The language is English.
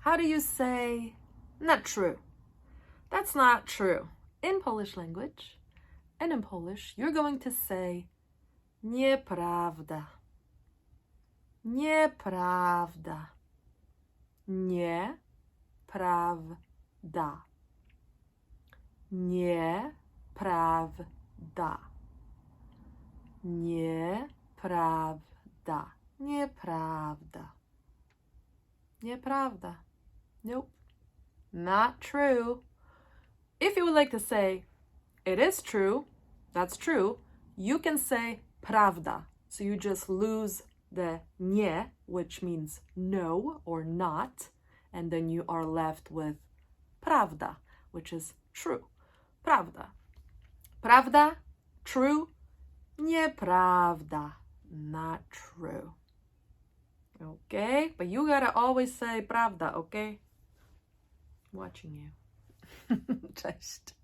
How do you say not true? That's not true. In Polish language and in Polish, you're going to say nieprawda. Nieprawda. Nieprawda. Nieprawda. Nieprawda. Nieprawda. Nieprawda. Nope. Not true. If you would like to say, it is true, that's true, you can say prawda. So you just lose the nie, which means no or not, and then you are left with prawda, which is true. Prawda. Prawda, true. Nieprawda, not true. Okay? But you gotta always say prawda, okay? Watching you. Cześć.